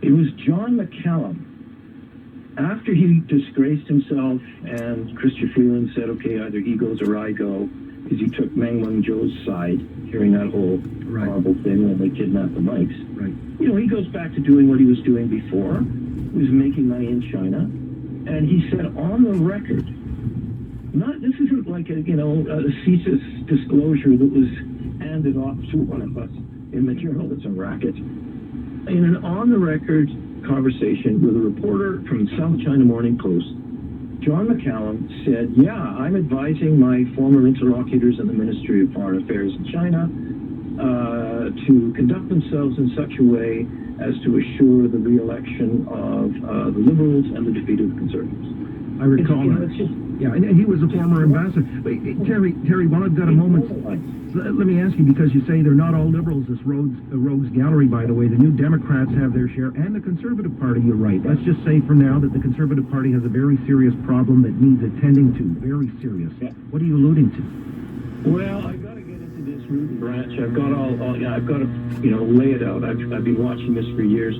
It was John McCallum. After he disgraced himself and Christopher Freeland said, okay, either he goes or I go, because he took Meng Wanzhou's side during that whole horrible thing when they kidnapped the mics. Right. You know, he goes back to doing what he was doing before. He was making money in China. And he said on the record, this isn't like a ceaseless disclosure that was handed off to one of us in material that's a racket. In an on-the-record conversation with a reporter from South China Morning Post, John McCallum said, yeah, I'm advising my former interlocutors in the Ministry of Foreign Affairs in China to conduct themselves in such a way as to assure the re-election of the Liberals and the defeat of the Conservatives. I recall that. Yeah, and he was a former ambassador. Wait, Terry, while I've got a moment, let me ask you, because you say they're not all Liberals, this rogues gallery, by the way. The New Democrats have their share, and the Conservative Party, you're right. Let's just say for now that the Conservative Party has a very serious problem that needs attending to. Very serious. Yeah. What are you alluding to? Well, I've got to get into this root and branch. I've got I've got to, lay it out. I've been watching this for years.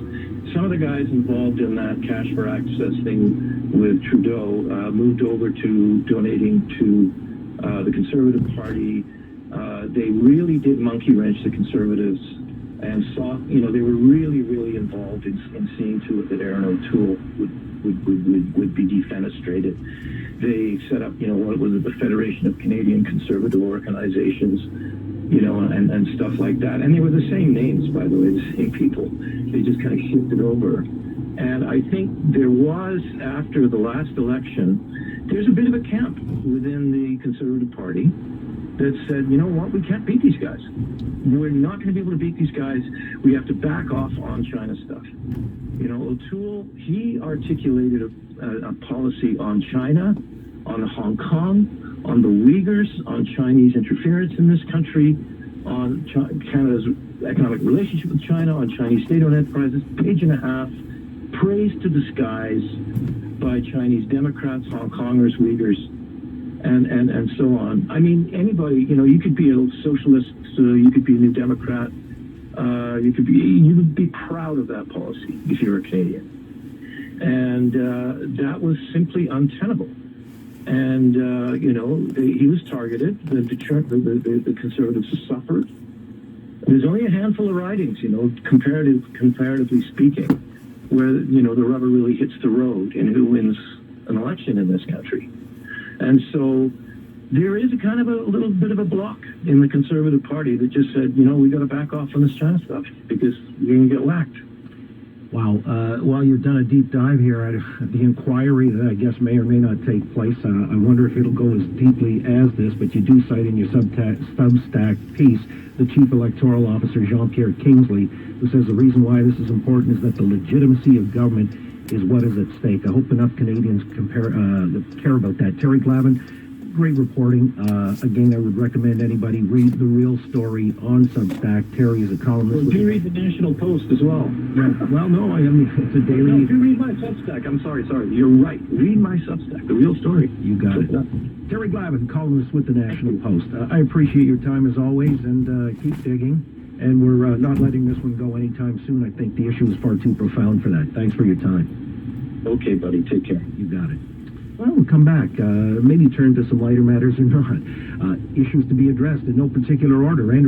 Some of the guys involved in that cash for access thing with Trudeau moved over to donating to the Conservative Party. They really did monkey wrench the Conservatives and saw, they were really, really involved in seeing to it that Aaron O'Toole would be defenestrated. They set up, what was it, the Federation of Canadian Conservative Organizations, and stuff like that. And they were the same names, by the way, the same people. They just kind of shifted over. And I think there was, after the last election, there's a bit of a camp within the Conservative Party that said, you know what, we can't beat these guys. We're not going to be able to beat these guys. We have to back off on China stuff. O'Toole, he articulated a policy on China, on Hong Kong, on the Uyghurs, on Chinese interference in this country, on Canada's economic relationship with China, on Chinese state-owned enterprises, page and a half, praise to the skies by Chinese Democrats, Hong Kongers, Uyghurs, and so on. I mean, anybody, you could be a socialist, you could be a New Democrat, you would be proud of that policy if you're a Canadian. And that was simply untenable. And, he was targeted. The Conservatives suffered. There's only a handful of ridings, comparatively speaking, where, the rubber really hits the road in who wins an election in this country. And so there is a kind of a little bit of a block in the Conservative Party that just said, we got to back off on this China stuff because you're going to get whacked. Wow. Well, you've done a deep dive here at the inquiry that I guess may or may not take place. I wonder if it'll go as deeply as this, but you do cite in your Substack piece the Chief Electoral Officer, Jean-Pierre Kingsley, who says the reason why this is important is that the legitimacy of government is what is at stake. I hope enough Canadians care about that. Terry Galvin, great reporting. Again, I would recommend anybody read the real story on Substack. Terry is a columnist. Well, do you read the National Post as well? Well, no, I mean, it's a daily... No, do read my Substack. I'm sorry. You're right. Read my Substack, the real story. You got it. Terry Galvin, columnist with the National Post. I appreciate your time as always, and keep digging. And we're not letting this one go anytime soon. I think the issue is far too profound for that. Thanks for your time. Okay, buddy. Take care. You got it. Well, we'll come back. Maybe turn to some lighter matters or not. Issues to be addressed in no particular order. Andrew